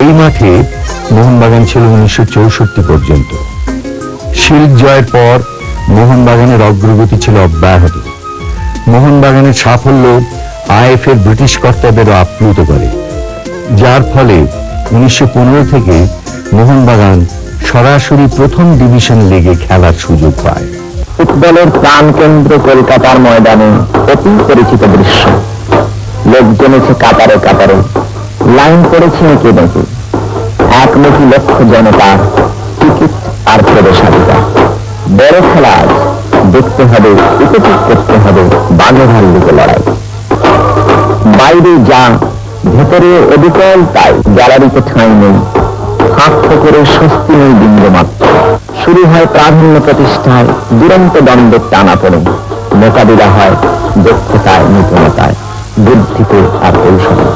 এই মাঠে মোহনবাগান ছিল 1964 পর্যন্ত। শিল্ড জয়ের পর মোহনবাগানের অগ্রগতি ছিল অব্যাহত। মোহনবাগানের সাফল্য আইএফএর ব্রিটিশ কর্তাদেরও আপ্লুত করে, যার ফলে 1915 থেকে মোহনবাগান সরাসরি প্রথম ডিভিশন লিগে খেলার সুযোগ পায়। ফুটবলের প্রাণকেন্দ্র কলকাতার ময়দানে অতি পরিচিত দৃশ্য। লোক জমেছে কাতারে কাতারে, লাইন পড়েছে এঁকে বেঁকে, একমুখী লক্ষ্য জনতার, টিকিট আর প্রবেশাধিকার। বড় খেলা আজ, দেখতে হবে, উপভোগ করতে হবে বাঘে ভাল্লুকে লড়াই। বাইরে যা, ভেতরে অবিকল তাই, গ্যালারিতে ঠাঁই নেই, ফাঁক করে স্বস্তি নেই বিন্দু মাত্র। শুরু হয় প্রাধান্য প্রতিষ্ঠায়, দুরন্ত দ্বন্দ্বের টানা পড়ে, মোকাবিলা হয় দক্ষতায়, নিপুণতায়, বুদ্ধিতে আর কৌশলে।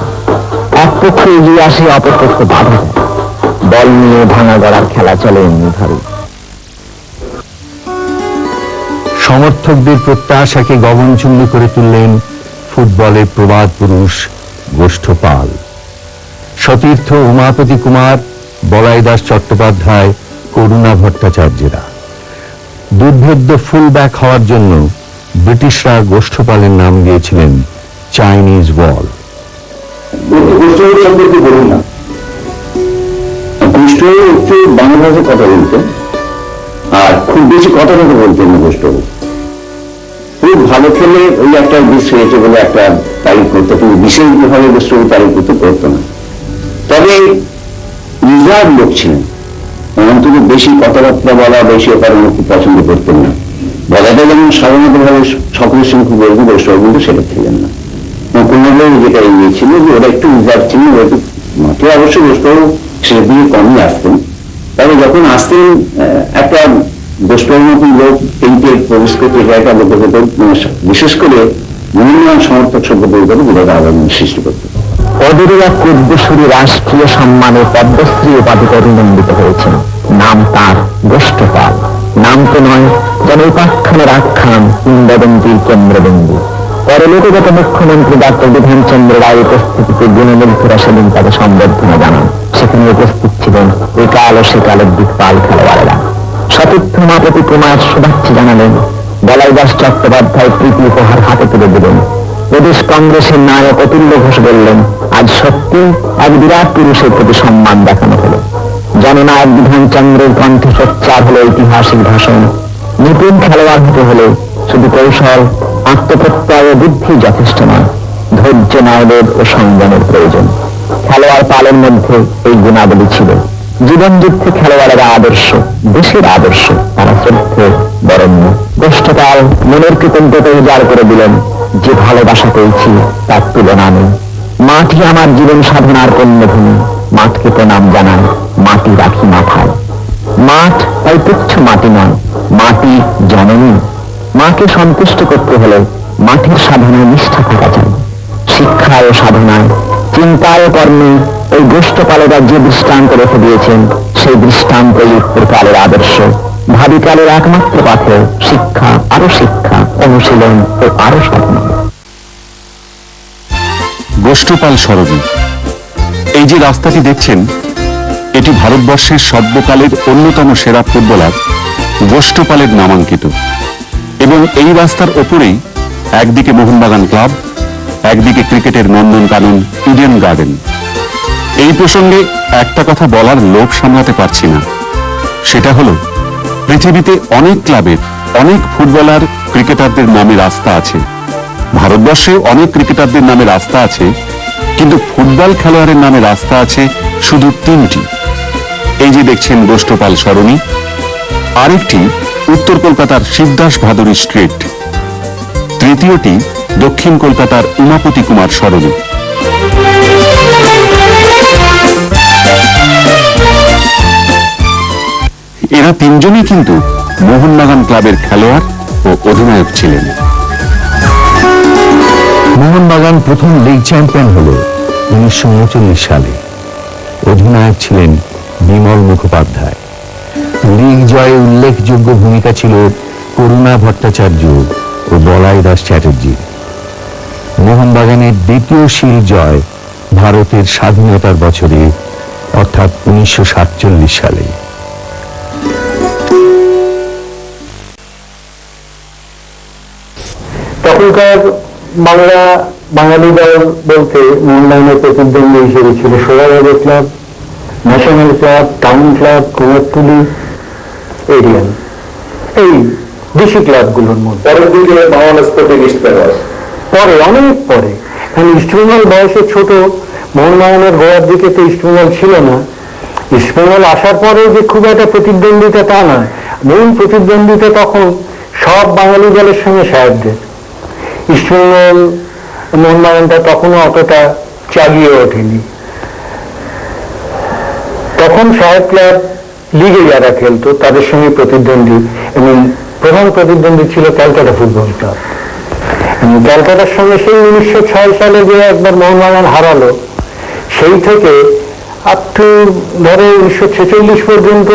এক পক্ষ এগিয়ে আসে, অপর পক্ষ বাধা দেয়। বল নিয়ে ভাঙা গড়ার খেলা চলে এমনিভাবে। সমর্থকদের প্রত্যাশাকে গগনচুম্বী করে তুললেন ফুটবলের প্রবাদ পুরুষ গোষ্ঠপাল। সতীর্থ, উমাপতি কুমার, বলাই দাস চট্টোপাধ্যায়, করুণা ভট্টাচার্যেরা। দুর্ভেদ্য ফুলব্যাক হওয়ার জন্য ব্রিটিশরা গোষ্ঠপালের নাম দিয়েছিলেন চাইনিজ ওয়াল। সম্পর্কে বলুন না। গোষ্ঠ একটু বাংলা ভাষায় কথা বলতেন, আর খুব বেশি কথা বলতেন না। গোষ্ঠ খুব ভালো খেলে ওই একটা বিষ হয়েছে বলে একটা তারিফ করতো, কিন্তু বিশেষভাবে গোষ্ঠ তারিফ করতে পারতো না। তবে রিজার্ভ লোক ছিলেন, অন্তত বেশি কথাবার্তা বলা, বেশি ওপারের খুব পছন্দ করতেন না। বলাটা যেমন সাধারণতভাবে সকলের সঙ্গে খুব বলবো, গোষ্ঠ কিন্তু সেটা ছিলেন না। কোনোভাবে যেটা ইয়ে ছিল যে ওরা একটু রিজার্ভ ছিল, হয়তো মাঠে অবশ্যই গোষ্ঠ সেটা দিয়ে কমই আসতেন। তবে যখন আসতেন একটা গোষ্ঠের মতন লোক এইতে প্রবেশ করতে একটা লোকের ভেতর, বিশেষ করে মোহনবাগান সমর্থক সম্পর্কের উপরে বিরাট আলোড়ন সৃষ্টি করত। ওদেরও এক পূর্বসূরি রাষ্ট্রীয় সম্মানে পদ্মশ্রী উপাধিতে অভিনন্দিত হয়েছেন। নাম তার গোষ্ঠপাল। নাম তো নয়, যেন উপাখ্যানের আখ্যান, কিংবদন্তির কেন্দ্রবিন্দু। পরলোকগত মুখ্যমন্ত্রী ডক্টর বিধানচন্দ্র রায়ের উপস্থিতিতে গুণমুগ্ধরা সেদিন তাকে সম্বর্ধনা জানান। সেখানে উপস্থিত ছিলেন এই কাল ও সে কালের দিকপাল খেলোয়াড়েরা। সতীর্থ উমাপতি কুমার শুভেচ্ছা জানালেন, বলাই দাস চট্টোপাধ্যায় প্রীতি উপহার হাতে তুলে দিলেন। প্রদেশ কংগ্রেসের নায়ক অতুল্য ঘোষ বললেন, আজ সত্যি এক বিরাট পুরুষের প্রতি সম্মান দেখানো হলো। জননায়ক বিধানচন্দ্রের কণ্ঠে সোচ্চার হলো ঐতিহাসিক ভাষণ। নিপুণ খেলোয়াড় হতে হলে শুধু কৌশল, আত্মপ্রত্যয় ও বুদ্ধি যথেষ্ট নয়, ধৈর্য, ন্যায়বোধ ও সংযমের প্রয়োজন। খেলোয়াড় পালের মধ্যে এই গুণাবলী ছিল। জীবন যুদ্ধে খেলোয়াড়েরা আদর্শ, দেশের আদর্শ, তারা শ্রদ্ধে বরণ্য। গোষ্ঠপাল মনের কৃতজ্ঞতা উজাড় করে দিলেন, যে ভালোবাসা পেয়েছি তার তুলনা নেই। মাঠই আমার জীবন সাধনার পণ্যভূমি, মাঠকে প্রণাম জানাই, মাটি রাখি মাথায়। মাঠ তাই তুচ্ছ মাটি নয়, মাটি জননী। মাকে সন্তুষ্ট করতে হলে মাঠের সাধনায় নিষ্ঠা থাকা চাই। শিক্ষায় ও সাধনায়, চিন্তায় ও কর্মে ওই গোষ্ঠপালেরা যে দৃষ্টান্ত রেখে দিয়েছেন, সেই দৃষ্টান্তই উত্তরকালের আদর্শ। ভাবিকালের একমাত্র পাথে শিক্ষা, আরো শিক্ষা, অনুশীলন ও আরো সাধনা। গোষ্ঠপাল সরণি। এই যে রাস্তাটি দেখছেন, এটি ভারতবর্ষের সর্বকালের অন্যতম সেরা ফুটবলার গোষ্ঠপালের নামাঙ্কিত। এবং এই রাস্তার ওপরেই একদিকে মোহনবাগান ক্লাব, একদিকে ক্রিকেটের নন্দনকানন ইডেন গার্ডেন। এই প্রসঙ্গে একটা কথা বলার লোভ সামলাতে পারছি না, সেটা হলো পৃথিবীতে অনেক ক্লাবের অনেক ফুটবলার ক্রিকেটারদের নামে রাস্তা আছে, ভারতবর্ষে অনেক ক্রিকেটারদের নামে রাস্তা আছে, কিন্তু ফুটবল খেলোয়াড়ের নামে রাস্তা আছে শুধু 3টি। এই যে দেখছেন গোষ্ঠপাল সরণি, আরেকটি উত্তর কলকাতার শিবদাস ভাদুরী স্ট্রিট, তৃতীয়টি দক্ষিণ কলকাতার উমাপতি কুমার সরণি। এরা তিনজনই কিন্তু মোহনবাগান ক্লাবের খেলোয়াড় ও অধিনায়ক ছিলেন। মোহনবাগান প্রথম লিগ চ্যাম্পিয়ন হল 1939 সালে। অধিনায়ক ছিলেন বিমল মুখোপাধ্যায়। লিগ জয়ে উল্লেখযোগ্য ভূমিকা ছিল করুণা ভট্টাচার্য ও বলাই দাস চ্যাটার্জির। মোহনবাগানের দ্বিতীয় শিল্ড জয় ভারতের স্বাধীনতার বছরে অর্থাৎ 1947 সালে। তখনকার বাঙালি দল বলতে মোহনবাগানের প্রতিদ্বন্দ্বী হিসেবে ছিল Sovabazar club, National club, Town club, Kumartuli, Aryan, এই দেশি ক্লাবগুলোর মধ্যে। পরের দিকে বাংলা স্পোর্টিং ইস্টবেঙ্গল, পরে অনেক পরে, কারণ ইস্টবেঙ্গল বয়সে ছোট, মোহনবাগানের গোড়ার দিকে তো ইস্টবেঙ্গল ছিল না। ইস্টবেঙ্গল আসার পরে যে খুব একটা প্রতিদ্বন্দ্বিতা তা নয়, মূল প্রতিদ্বন্দ্বিতা তখন সব বাঙালি দলের সঙ্গে সাহেবদের। ইস্টবেঙ্গল মোহনবাগানটা তখনও অতটা চাগিয়ে ওঠেনি। তখন সাহেব ক্লাব লিগে যারা খেলতো তাদের সঙ্গে প্রতিদ্বন্দ্বী, এবং প্রধান প্রতিদ্বন্দ্বী ছিল ক্যালকাটা ফুটবল ক্লাব। ক্যালকাটার সঙ্গে সেই 1906 সালে যে একবার মোহনবাগান হারালো, সেই থেকে আপ টু ধরে 1946 পর্যন্ত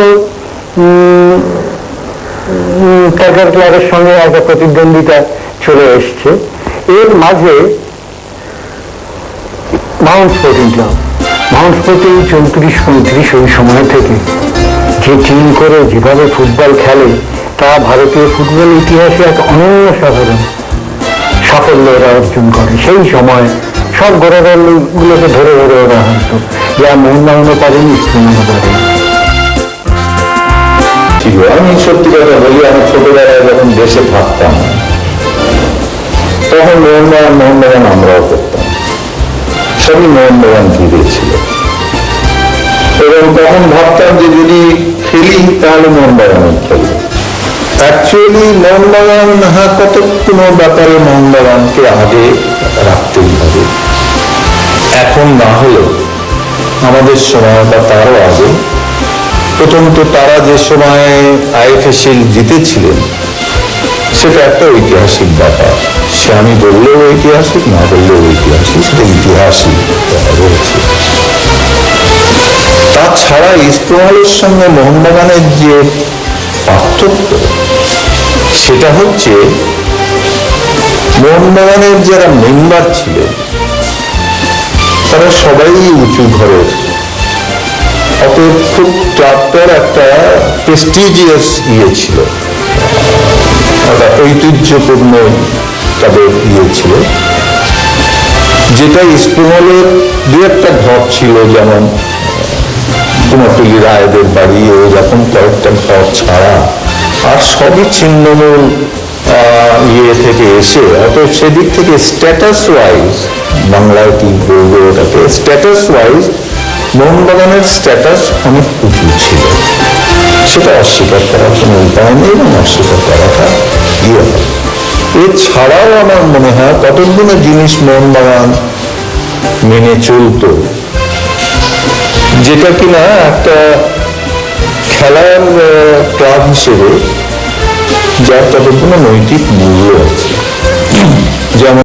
ক্যালকাটা ক্লাবের সঙ্গে একটা প্রতিদ্বন্দ্বিতা চলে এসছে। এর মাঝে Mount sporting club, Mount sporting 34-35 ওই সময় থেকে যে টিম করে যেভাবে ফুটবল খেলে তা ভারতীয় ফুটবল ইতিহাসে এক অনন্য সাধারণ সাফল্য ওরা অর্জন করে। সেই সময় সব বড় দলগুলোকে ধরে ধরে ওরা হারতো, যা মোহনবাগানও পারেনি, ইস্টবেঙ্গলও পারেনি। আমি সত্যি কথা বলি, আমি ছোটবেলায় যখন দেশে থাকতাম তখন মোহনবাগান আমরাও করতাম, সবই মোহনবাগান ঘিরে ছিল, এবং তখন ভাবতাম যে যদি খেলি তাহলে মোহনবাগানের খেলবো। অ্যাকচুয়ালি মোহনবাগান, হ্যাঁ, কত কোনো ব্যাপারে মোহনবাগানকে আগে রাখতেই হবে। এখন না হলেও আমাদের সময় বা তারও আগে, প্রথম তো তারা যে সময় আইএফএ শিল্ড জিতেছিলেন সেটা একটা ঐতিহাসিক ব্যাপার। সে আমি বললেও ঐতিহাসিক, না বললেও ঐতিহাসিক, সেটা ইতিহাসই রয়েছে। তাছাড়া ইস্টবেঙ্গলের সঙ্গে মোহনবাগানের যে পার্থক্য সেটা হচ্ছে মোহনবাগানের যারা মেম্বার ছিলেন তারা সবাই উঁচু ঘরের, অতএব খুব ক্লাবটার একটা প্রেস্টিজিয়াস ছিল, একটা ঐতিহ্যপূর্ণ তাদের ছিল, যেটা ইস্টবেঙ্গলের দু একটা ঘর ছিল, যেমন কুমারটুলি রায়দের বাড়ি, ওরকম কয়েকটা ঘর ছাড়া আর সবই ছিন্নমূল থেকে এসে, অতএব সেদিক থেকে স্ট্যাটাস ওয়াইজ, বাংলায় কি বলবো ওটাকে, স্ট্যাটাস ওয়াইজ মোহনবাগানের স্ট্যাটাস অনেক উঁচু ছিল। সেটা অস্বীকার করার কোনো উপায় নেই, এবং অস্বীকার করাটা হয়। এছাড়াও আমার মনে হয় কতগুলো জিনিস মোহনবাগান মেনে চলত, যেটা কিনা একটা খেলার ক্লাব হিসেবে যার কতগুলো নৈতিক মূল্য আছে। যেমন